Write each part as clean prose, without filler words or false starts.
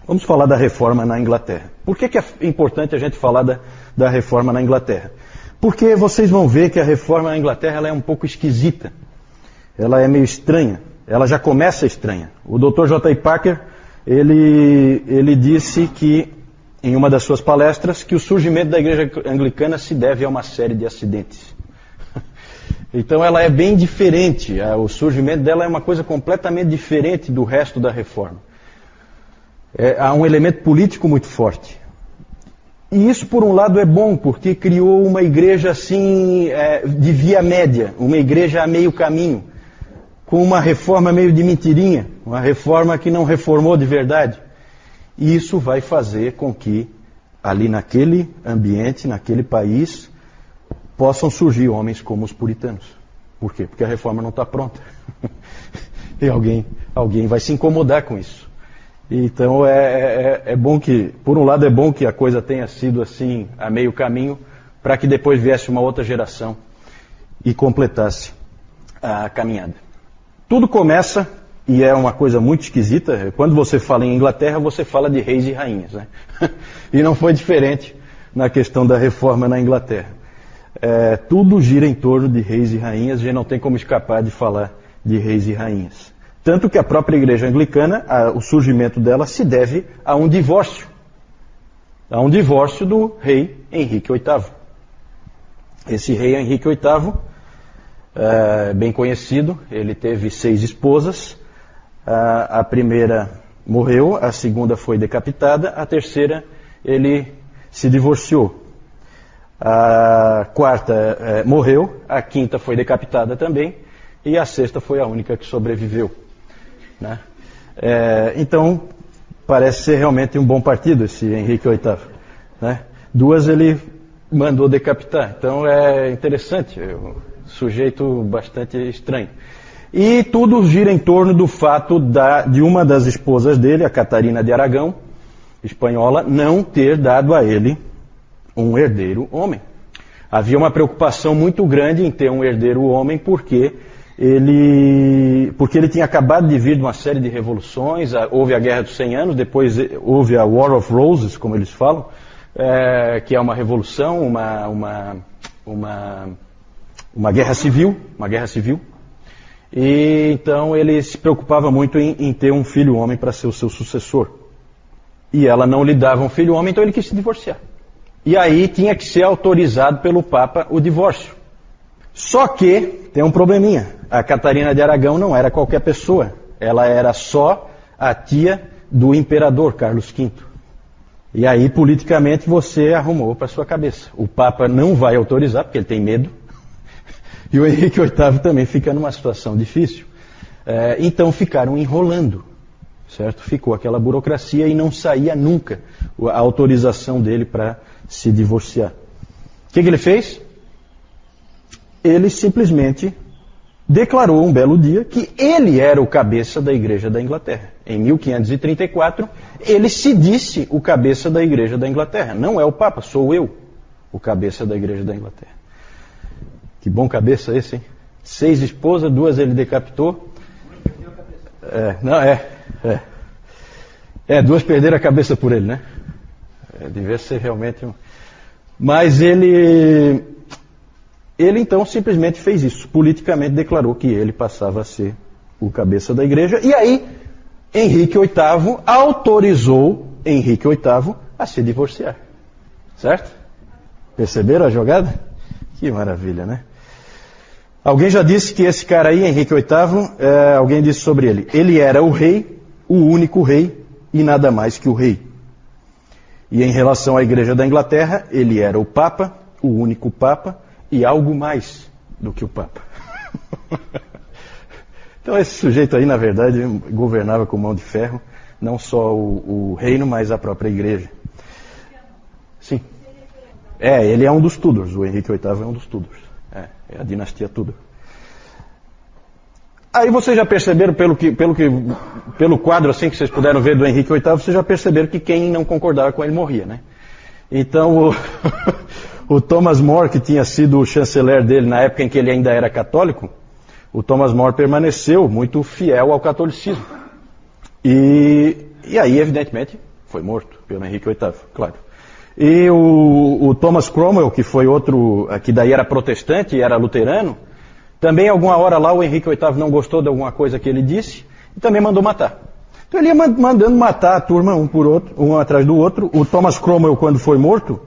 Vamos falar da reforma na Inglaterra. Por que é importante a gente falar da reforma na Inglaterra? Porque vocês vão ver que a reforma na Inglaterra ela é um pouco esquisita. Ela é meio estranha. Ela já começa estranha. O Dr. J.I. Packer, ele disse que, em uma das suas palestras, que o surgimento da igreja anglicana se deve a uma série de acidentes. Então ela é bem diferente. O surgimento dela é uma coisa completamente diferente do resto da reforma. Há um elemento político muito forte. E isso, por um lado, é bom, porque criou uma igreja assim, de via média, uma igreja a meio caminho, com uma reforma meio de mentirinha, uma reforma que não reformou de verdade. E isso vai fazer com que, ali naquele ambiente, naquele país, possam surgir homens como os puritanos. Por quê? Porque a reforma não está pronta. E alguém vai se incomodar com isso. Então é bom que, por um lado é bom que a coisa tenha sido assim a meio caminho, para que depois viesse uma outra geração e completasse a caminhada. Tudo começa, e é uma coisa muito esquisita, quando você fala em Inglaterra, você fala de reis e rainhas, né? E não foi diferente na questão da reforma na Inglaterra. Tudo gira em torno de reis e rainhas, a gente não tem como escapar de falar de reis e rainhas. Tanto que a própria igreja anglicana, o surgimento dela se deve a um divórcio. A um divórcio do rei Henrique VIII. Esse rei Henrique VIII, bem conhecido, ele teve 6 esposas. A primeira morreu, a segunda foi decapitada, a terceira ele se divorciou. A quarta morreu, a quinta foi decapitada também, e a sexta foi a única que sobreviveu. Né? Então, parece ser realmente um bom partido esse Henrique VIII. Né? 2 ele mandou decapitar, então é interessante, um sujeito bastante estranho. E tudo gira em torno do fato de uma das esposas dele, a Catarina de Aragão, espanhola, não ter dado a ele um herdeiro homem. Havia uma preocupação muito grande em ter um herdeiro homem, porque ele tinha acabado de vir de uma série de revoluções. Houve a Guerra dos 100 Anos, depois houve a War of Roses, como eles falam, que é uma revolução, uma guerra civil, E então ele se preocupava muito em ter um filho homem para ser o seu sucessor. E ela não lhe dava um filho homem, então ele quis se divorciar. E aí tinha que ser autorizado pelo Papa o divórcio. Só que tem um probleminha. A Catarina de Aragão não era qualquer pessoa. Ela era só a tia do imperador Carlos V. E aí, politicamente, você arrumou para sua cabeça. O Papa não vai autorizar, porque ele tem medo. E o Henrique VIII também fica numa situação difícil. Então ficaram enrolando. Certo? Ficou aquela burocracia e não saía nunca a autorização dele para se divorciar. O que ele fez? Ele simplesmente declarou um belo dia que ele era o cabeça da Igreja da Inglaterra. Em 1534, ele se disse o cabeça da Igreja da Inglaterra. Não é o Papa, sou eu o cabeça da Igreja da Inglaterra. Que bom cabeça esse, hein? 6 esposas, 2 ele decapitou. Duas perderam a cabeça por ele, né? Devia ser realmente um... Mas ele então simplesmente fez isso. Politicamente declarou que ele passava a ser o cabeça da igreja. E aí, Henrique VIII autorizou Henrique VIII a se divorciar. Certo? Perceberam a jogada? Que maravilha, né? Alguém já disse que esse cara aí, Henrique VIII, alguém disse sobre ele. Ele era o rei, o único rei, e nada mais que o rei. E em relação à Igreja da Inglaterra, ele era o Papa, o único Papa, e algo mais do que o Papa. Então esse sujeito aí, na verdade, governava com mão de ferro, não só o reino, mas a própria Igreja. Sim. Ele é um dos Tudors, o Henrique VIII é um dos Tudors. É a dinastia Tudor. Aí vocês já perceberam, pelo quadro assim que vocês puderam ver do Henrique VIII, vocês já perceberam que quem não concordava com ele morria, né? Então o Thomas More, que tinha sido o chanceler dele na época em que ele ainda era católico, o Thomas More permaneceu muito fiel ao catolicismo. E aí, evidentemente, Foi morto pelo Henrique VIII, claro. E o Thomas Cromwell, que foi outro, que daí era protestante e era luterano, também alguma hora lá o Henrique VIII não gostou de alguma coisa que ele disse e também mandou matar. Então ele ia mandando matar a turma um por outro, um atrás do outro. O Thomas Cromwell, quando foi morto,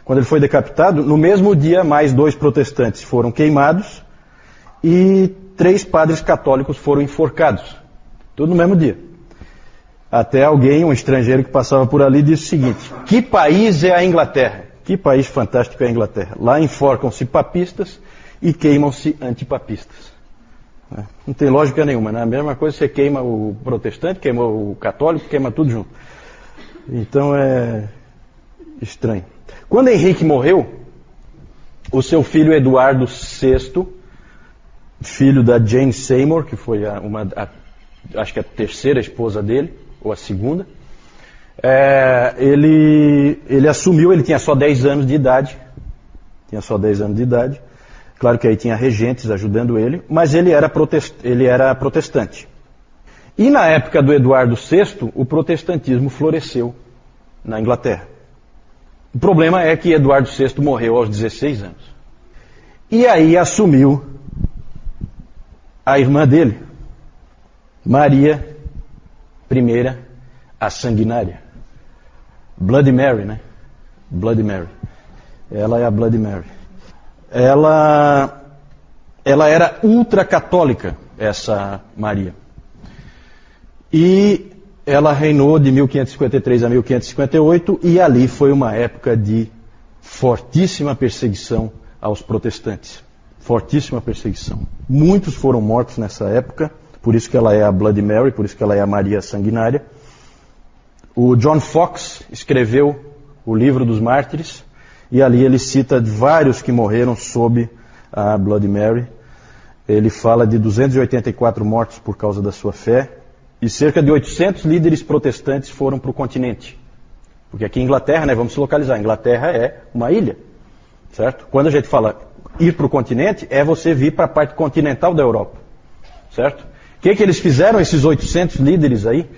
quando ele foi decapitado, no mesmo dia mais 2 protestantes foram queimados e 3 padres católicos foram enforcados. Tudo no mesmo dia. Até alguém, um estrangeiro que passava por ali, disse o seguinte: que país é a Inglaterra? Que país fantástico é a Inglaterra. Lá enforcam-se papistas e queimam-se antipapistas. Não tem lógica nenhuma, né? A mesma coisa, você queima o protestante, queima o católico, queima tudo junto. Então é estranho. Quando Henrique morreu, o seu filho Eduardo VI, filho da Jane Seymour, que foi acho que a terceira esposa dele, ou a segunda, ele assumiu, ele tinha só 10 anos de idade, claro que aí tinha regentes ajudando ele, mas ele era protestante. E na época do Eduardo VI, o protestantismo floresceu na Inglaterra. O problema é que Eduardo VI morreu aos 16 anos. E aí assumiu a irmã dele, Maria I, a Sanguinária. Bloody Mary, né? Bloody Mary. Ela é a Bloody Mary. Ela era ultracatólica, essa Maria. E ela reinou de 1553 a 1558, e ali foi uma época de fortíssima perseguição aos protestantes. Fortíssima perseguição. Muitos foram mortos nessa época, por isso que ela é a Bloody Mary, por isso que ela é a Maria Sanguinária. O John Foxe escreveu o Livro dos Mártires, e ali ele cita vários que morreram sob a Bloody Mary. Ele fala de 284 mortos por causa da sua fé, e cerca de 800 líderes protestantes foram para o continente. Porque aqui em Inglaterra, né, vamos se localizar, a Inglaterra é uma ilha, certo? Quando a gente fala ir para o continente, é você vir para a parte continental da Europa, certo? O que eles fizeram, esses 800 líderes aí,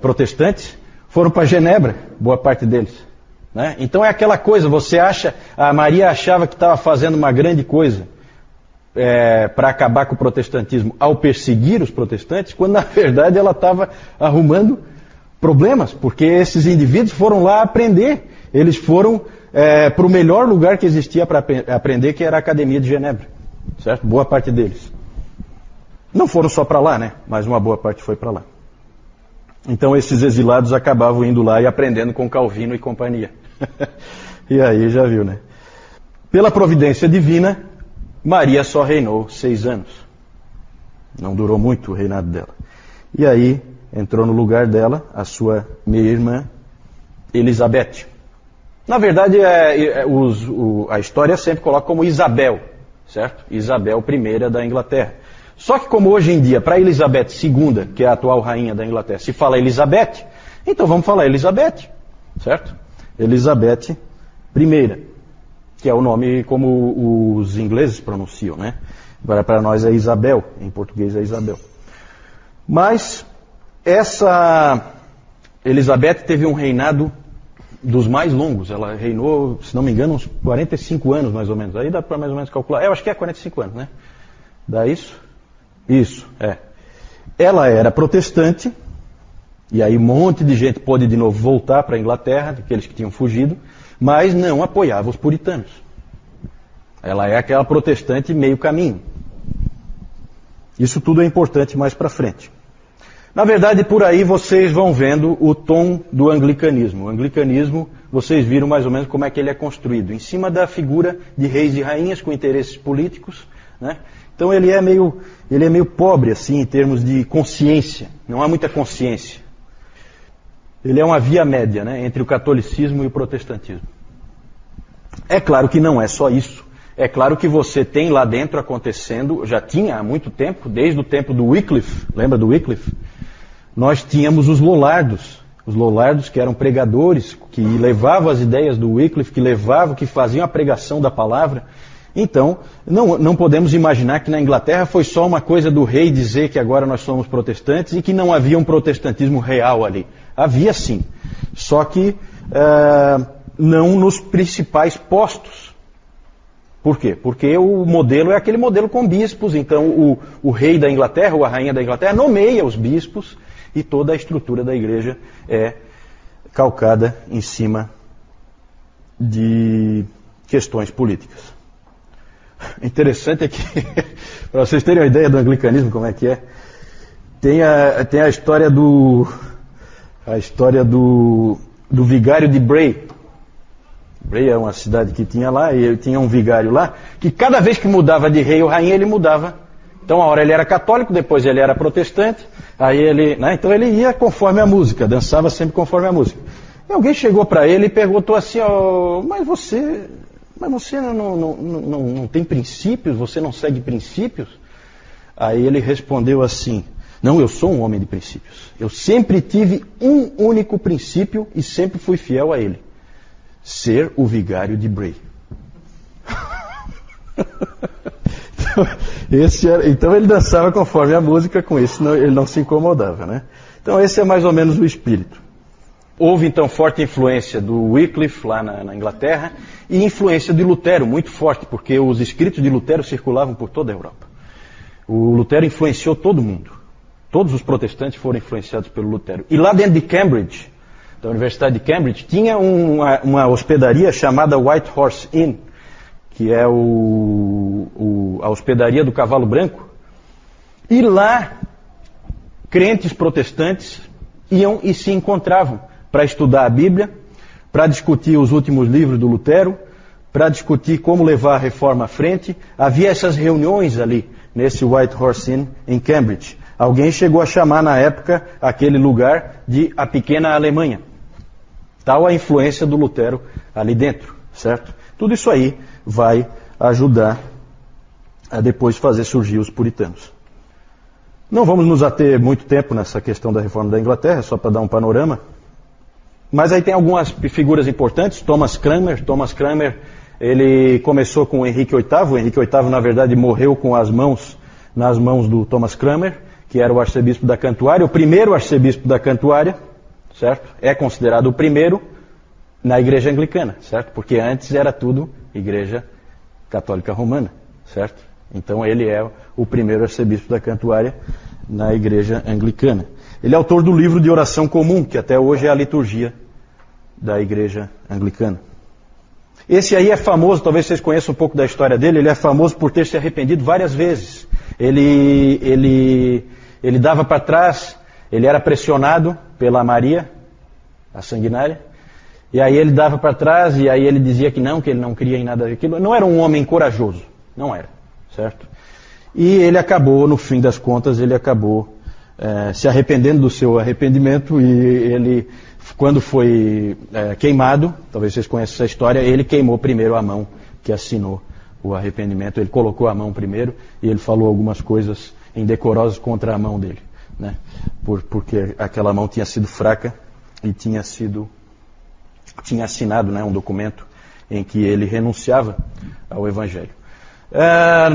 protestantes? Foram para Genebra, boa parte deles. Né? Então é aquela coisa, você acha, a Maria achava que estava fazendo uma grande coisa para acabar com o protestantismo ao perseguir os protestantes, quando na verdade ela estava arrumando problemas, porque esses indivíduos foram lá aprender, eles foram para o melhor lugar que existia para aprender, que era a Academia de Genebra, certo? Boa parte deles. Não foram só para lá, né? Mas uma boa parte foi para lá. Então esses exilados acabavam indo lá e aprendendo com Calvino e companhia. E aí já viu, né? Pela providência divina, Maria só reinou 6 anos. Não durou muito o reinado dela. E aí entrou no lugar dela a sua meia-irmã, Elizabeth. Na verdade, a história sempre coloca como Isabel, certo? Isabel I da Inglaterra. Só que como hoje em dia, para Elizabeth II, que é a atual rainha da Inglaterra, se fala Elizabeth, então vamos falar Elizabeth, certo? Elizabeth I, que é o nome como os ingleses pronunciam, né? Para nós é Isabel, em português é Isabel. Mas essa Elizabeth teve um reinado dos mais longos. Ela reinou, se não me engano, uns 45 anos mais ou menos. Aí dá para mais ou menos calcular. Eu acho que é 45 anos, né? Dá isso? Isso, é. Ela era protestante, e aí um monte de gente pôde de novo voltar para a Inglaterra, aqueles que tinham fugido, mas não apoiava os puritanos. Ela é aquela protestante meio caminho. Isso tudo é importante mais para frente. Na verdade, por aí vocês vão vendo o tom do anglicanismo. O anglicanismo, vocês viram mais ou menos como é que ele é construído. Em cima da figura de reis e rainhas com interesses políticos, né? Então ele é meio pobre assim em termos de consciência. Não há muita consciência. Ele é uma via média, né, entre o catolicismo e o protestantismo. É claro que não é só isso. É claro que você tem lá dentro acontecendo, já tinha há muito tempo, desde o tempo do Wycliffe, lembra do Wycliffe? Nós tínhamos os Lollardos que eram pregadores, que levavam as ideias do Wycliffe, que faziam a pregação da palavra. Então, não podemos imaginar que na Inglaterra foi só uma coisa do rei dizer que agora nós somos protestantes e que não havia um protestantismo real ali. Havia sim, só que não nos principais postos. Por quê? Porque o modelo é aquele modelo com bispos, então o rei da Inglaterra, ou a rainha da Inglaterra, nomeia os bispos e toda a estrutura da igreja é calcada em cima de questões políticas. Interessante é que, para vocês terem uma ideia do anglicanismo, como é que é, tem a história do vigário de Bray. Bray é uma cidade que tinha lá, e tinha um vigário lá, que cada vez que mudava de rei ou rainha, ele mudava. Então, a hora ele era católico, depois ele era protestante, aí ele, né, então ele ia conforme a música, dançava sempre conforme a música. E alguém chegou para ele e perguntou assim, mas você não tem princípios, você não segue princípios? Aí ele respondeu assim, não, eu sou um homem de princípios. Eu sempre tive um único princípio e sempre fui fiel a ele. Ser o vigário de Bray. Então ele dançava conforme a música, com isso ele não se incomodava, né? Então esse é mais ou menos o espírito. Houve então forte influência do Wycliffe lá na Inglaterra e influência de Lutero, muito forte, porque os escritos de Lutero circulavam por toda a Europa. O Lutero influenciou todo mundo. Todos os protestantes foram influenciados pelo Lutero. E lá dentro de Cambridge, da Universidade de Cambridge, tinha uma hospedaria chamada White Horse Inn, que é a hospedaria do Cavalo Branco. E lá, crentes protestantes iam e se encontravam para estudar a Bíblia, para discutir os últimos livros do Lutero, para discutir como levar a reforma à frente. Havia essas reuniões ali, nesse White Horse Inn, em Cambridge. Alguém chegou a chamar na época aquele lugar de a pequena Alemanha. Tal a influência do Lutero ali dentro, certo? Tudo isso aí vai ajudar a depois fazer surgir os puritanos. Não vamos nos ater muito tempo nessa questão da reforma da Inglaterra, só para dar um panorama. Mas aí tem algumas figuras importantes. Thomas Cranmer, ele começou com o Henrique VIII. O Henrique VIII, na verdade, morreu com nas mãos do Thomas Cranmer, que era o arcebispo da Cantuária, o primeiro arcebispo da Cantuária, certo? É considerado o primeiro na igreja anglicana, certo? Porque antes era tudo igreja católica romana, certo? Então ele é o primeiro arcebispo da Cantuária na igreja anglicana. Ele é autor do livro de oração comum, que até hoje é a liturgia da igreja anglicana. Esse aí é famoso, talvez vocês conheçam um pouco da história dele, ele é famoso por ter se arrependido várias vezes. Ele dava para trás, ele era pressionado pela Maria, a sanguinária, e aí ele dava para trás, e aí ele dizia que ele não queria em nada daquilo. Não era um homem corajoso, não era, certo? E ele acabou, no fim das contas, se arrependendo do seu arrependimento, e ele, quando foi queimado, talvez vocês conheçam essa história, ele queimou primeiro a mão que assinou o arrependimento. Ele colocou a mão primeiro e ele falou algumas coisas indecorosas contra a mão dele, né? Porque aquela mão tinha sido fraca e tinha assinado, né, um documento em que ele renunciava ao Evangelho.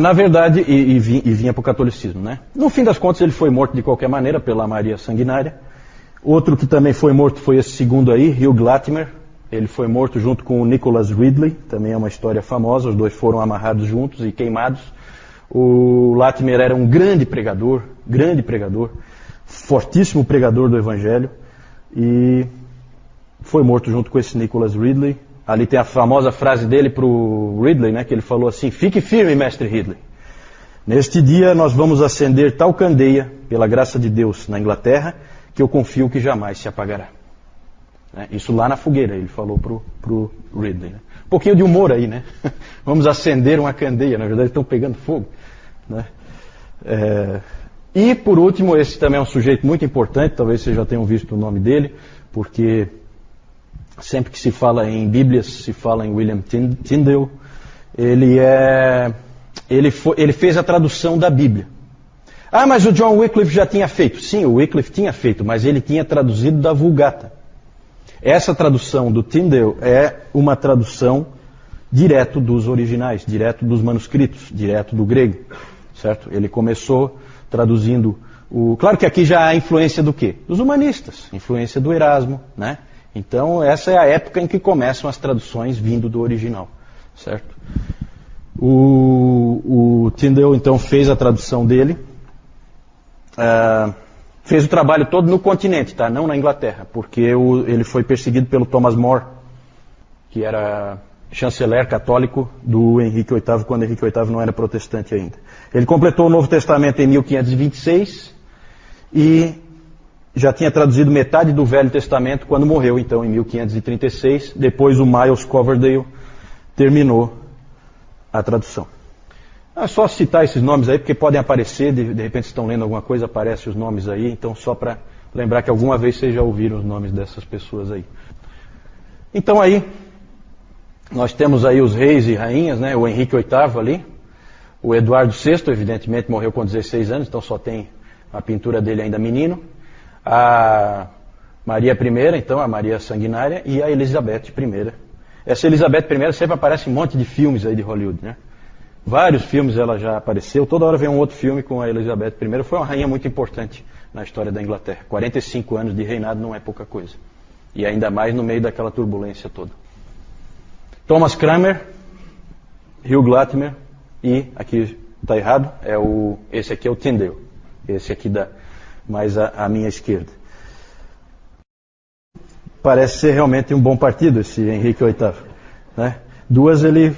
Na verdade, e vinha para o catolicismo, né? No fim das contas, ele foi morto de qualquer maneira pela Maria Sanguinária. Outro que também foi morto foi esse segundo aí, Hugh Latimer. Ele foi morto junto com o Nicholas Ridley, também é uma história famosa. Os dois foram amarrados juntos e queimados. O Latimer era um grande pregador, fortíssimo pregador do Evangelho, e foi morto junto com esse Nicholas Ridley. Ali tem a famosa frase dele para o Ridley, né, que ele falou assim: fique firme, mestre Ridley. Neste dia nós vamos acender tal candeia, pela graça de Deus, na Inglaterra, que eu confio que jamais se apagará. Isso lá na fogueira, ele falou para o Ridley. Né? Um pouquinho de humor aí, né? Vamos acender uma candeia, na verdade estão pegando fogo. Né? E por último, esse também é um sujeito muito importante, talvez vocês já tenham visto o nome dele, porque sempre que se fala em Bíblias, se fala em William Tyndale. Ele fez a tradução da Bíblia. Ah, mas o John Wycliffe já tinha feito. Sim, o Wycliffe tinha feito, mas ele tinha traduzido da Vulgata. Essa tradução do Tyndale é uma tradução direto dos originais, direto dos manuscritos, direto do grego, certo? Ele começou traduzindo Claro que aqui já há influência do quê? Dos humanistas, influência do Erasmo, né? Então essa é a época em que começam as traduções vindo do original, certo? O Tyndale então fez a tradução dele, fez o trabalho todo no continente, tá? Não na Inglaterra, porque ele foi perseguido pelo Thomas More, que era chanceler católico do Henrique VIII, quando Henrique VIII não era protestante ainda. Ele completou o Novo Testamento em 1526 e já tinha traduzido metade do Velho Testamento quando morreu, então, em 1536. Depois o Miles Coverdale terminou a tradução. É só citar esses nomes aí, porque podem aparecer, de repente estão lendo alguma coisa, aparecem os nomes aí, então só para lembrar que alguma vez vocês já ouviram os nomes dessas pessoas aí. Então aí, nós temos aí os reis e rainhas, né? O Henrique VIII ali, o Eduardo VI, evidentemente morreu com 16 anos, então só tem a pintura dele ainda menino, a Maria I, então a Maria Sanguinária, e a Elizabeth I. Essa Elizabeth I sempre aparece em um monte de filmes aí de Hollywood, né? Vários filmes ela já apareceu, toda hora vem um outro filme com a Elizabeth I. Foi uma rainha muito importante na história da Inglaterra. 45 anos de reinado não é pouca coisa. E ainda mais no meio daquela turbulência toda. Thomas Cranmer, Hugh Latimer e, aqui está errado, esse aqui é o Tyndale. Esse aqui mais à minha esquerda. Parece ser realmente um bom partido esse Henrique VIII, né? Duas ele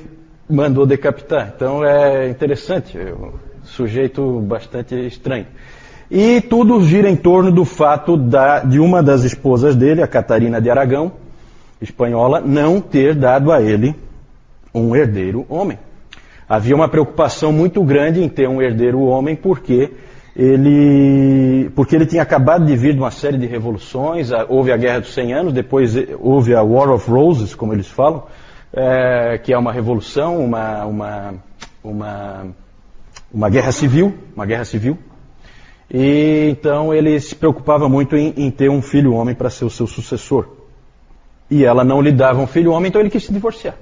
mandou decapitar, então é interessante, é um sujeito bastante estranho. E tudo gira em torno do fato de uma das esposas dele, a Catarina de Aragão, espanhola, não ter dado a ele um herdeiro homem. Havia uma preocupação muito grande em ter um herdeiro homem porque ele tinha acabado de vir de uma série de revoluções, houve a Guerra dos 100 Anos, depois houve a War of Roses, como eles falam, que é uma revolução, uma guerra civil, e então ele se preocupava muito em ter um filho homem para ser o seu sucessor. E ela não lhe dava um filho homem, então ele quis se divorciar.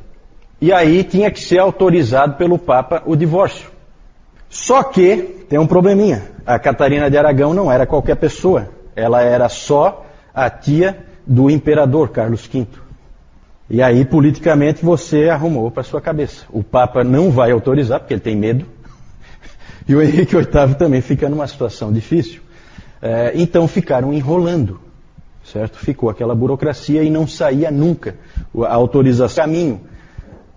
E aí tinha que ser autorizado pelo Papa o divórcio. Só que tem um probleminha. A Catarina de Aragão não era qualquer pessoa. Ela era só a tia do imperador Carlos V. E aí, politicamente, você arrumou para sua cabeça. O Papa não vai autorizar, porque ele tem medo. E o Henrique VIII também fica numa situação difícil. Então ficaram enrolando. Certo? Ficou aquela burocracia e não saía nunca a autorização. Caminho,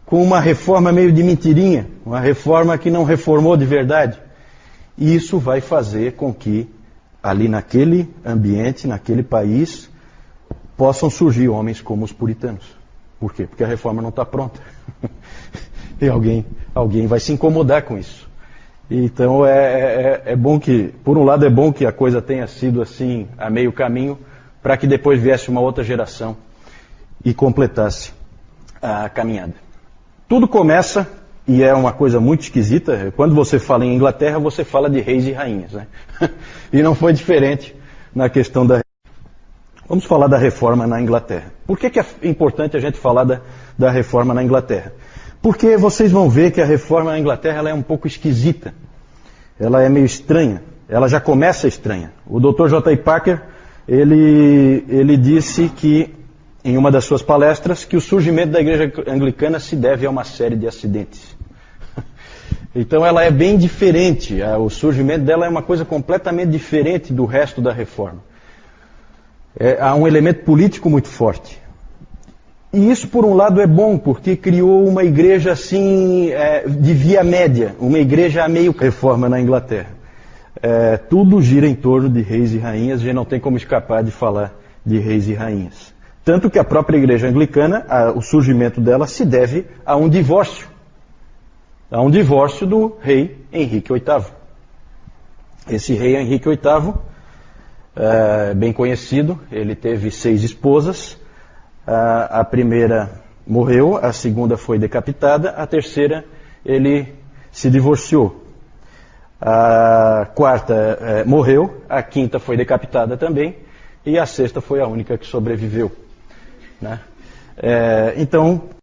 com uma reforma meio de mentirinha, uma reforma que não reformou de verdade. E isso vai fazer com que, ali naquele ambiente, naquele país, possam surgir homens como os puritanos. Por quê? Porque a reforma não está pronta. E alguém vai se incomodar com isso. Então é bom que, por um lado é bom que a coisa tenha sido assim, a meio caminho, para que depois viesse uma outra geração e completasse a caminhada. Tudo começa, e é uma coisa muito esquisita, quando você fala em Inglaterra, você fala de reis e rainhas, né? E não foi diferente na questão da... Vamos falar da reforma na Inglaterra. Por que é importante a gente falar da reforma na Inglaterra? Porque vocês vão ver que a reforma na Inglaterra ela é um pouco esquisita. Ela é meio estranha. Ela já começa estranha. O Dr. J. Parker, ele disse que, em uma das suas palestras, que o surgimento da igreja anglicana se deve a uma série de acidentes. Então ela é bem diferente. O surgimento dela é uma coisa completamente diferente do resto da reforma. Há um elemento político muito forte. E isso, por um lado, é bom, porque criou uma igreja assim, de via média, uma igreja a meio reforma na Inglaterra. Tudo gira em torno de reis e rainhas, a gente não tem como escapar de falar de reis e rainhas. Tanto que a própria igreja anglicana, o surgimento dela se deve a um divórcio. A um divórcio do rei Henrique VIII. Esse rei Henrique VIII, bem conhecido, ele teve 6 esposas. A primeira morreu, a segunda foi decapitada, a terceira ele se divorciou. A quarta morreu, a quinta foi decapitada também, e a sexta foi a única que sobreviveu, né? Então,